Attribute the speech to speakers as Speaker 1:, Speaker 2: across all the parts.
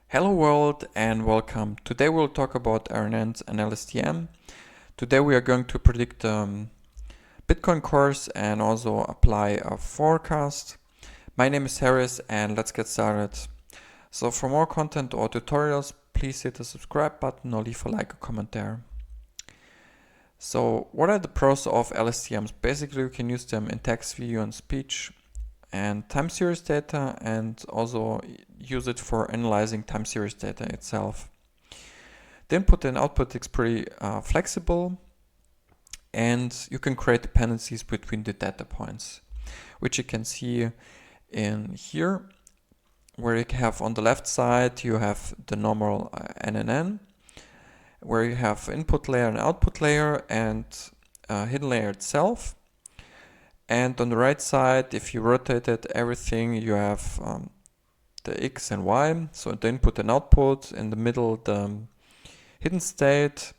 Speaker 1: Hello world and welcome. Today we'll talk about RNNs and LSTM. Today we are going to predict Bitcoin course and also apply a forecast. My name is Harris and let's get started. So for more content or tutorials, please hit the subscribe button or leave a like or comment there. So what are the pros of LSTMs? Basically you can use them in text, video and speech and time series data, and also use it for analyzing time series data itself. The input and output is pretty flexible, and you can create dependencies between the data points, which you can see in here, where you have on the left side you have the normal NNN, where you have input layer and output layer and hidden layer itself. And on the right side, if you rotated everything, you have the X and Y, so the input and output. In the middle, the hidden state,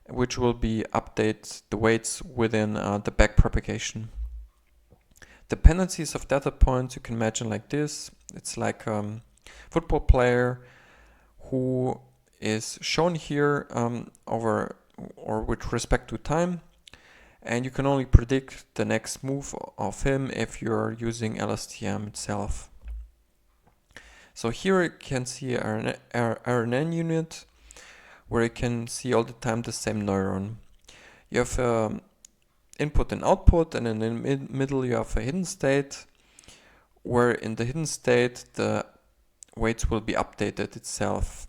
Speaker 1: which will be update the weights within the backpropagation. Dependencies of data points you can imagine like this. It's like a football player who is shown here over or with respect to time. And you can only predict the next move of him if you're using LSTM itself. So here you can see our RNN unit, where you can see all the time the same neuron. You have input and output, and in the middle you have a hidden state, where in the hidden state the weights will be updated itself.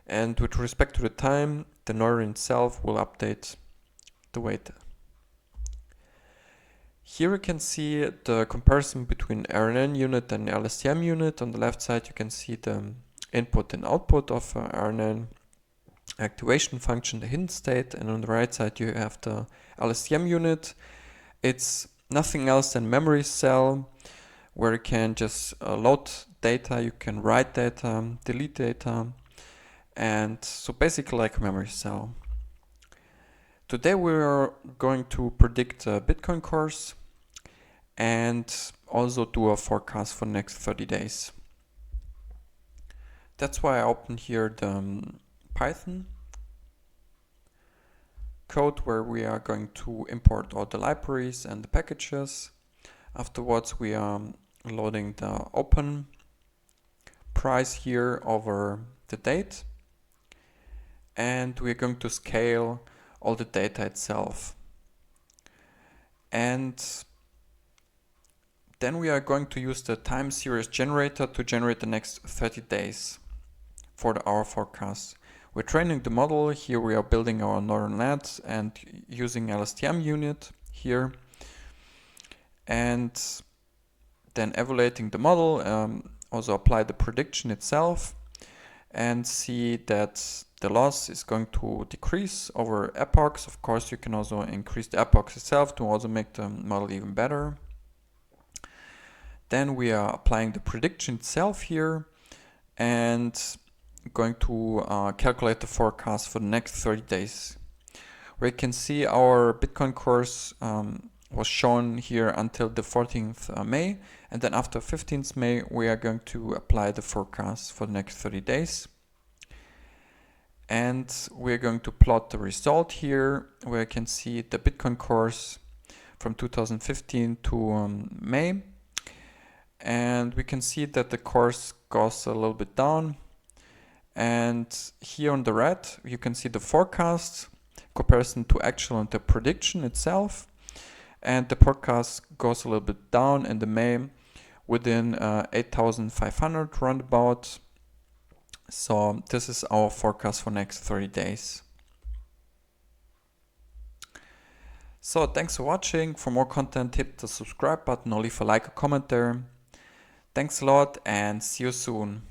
Speaker 1: And with respect to the time, the neuron itself will update the weight. Here you can see the comparison between RNN unit and LSTM unit. On the left side you can see the input and output of RNN activation function, the hidden state, and on the right side you have the LSTM unit. It's nothing else than memory cell, where you can just load data, you can write data, delete data, and so basically like a memory cell. Today we are going to predict a Bitcoin course and also do a forecast for the next 30 days. That's why I opened here the Python code, where we are going to import all the libraries and the packages. Afterwards we are loading the open price here over the date, and we're going to scale all the data itself. And then we are going to use the time series generator to generate the next 30 days for our forecast. We're training the model. Here we are building our neural nets and using LSTM unit here, and then evaluating the model, also apply the prediction itself and see that the loss is going to decrease over epochs. Of course, you can also increase the epochs itself to also make the model even better. Then we are applying the prediction itself here and going to calculate the forecast for the next 30 days. Where you can see our Bitcoin course was shown here until the 14th May, and then after 15th May we are going to apply the forecast for the next 30 days. And we're going to plot the result here, where you can see the Bitcoin course from 2015 to May. And we can see that the course goes a little bit down. And here on the red, you can see the forecast, comparison to actual and the prediction itself. And the forecast goes a little bit down in the May within 8,500 roundabout. So this is our forecast for next 30 days. So thanks for watching. For more content, hit the subscribe button or leave a like or comment there. Thanks a lot and see you soon.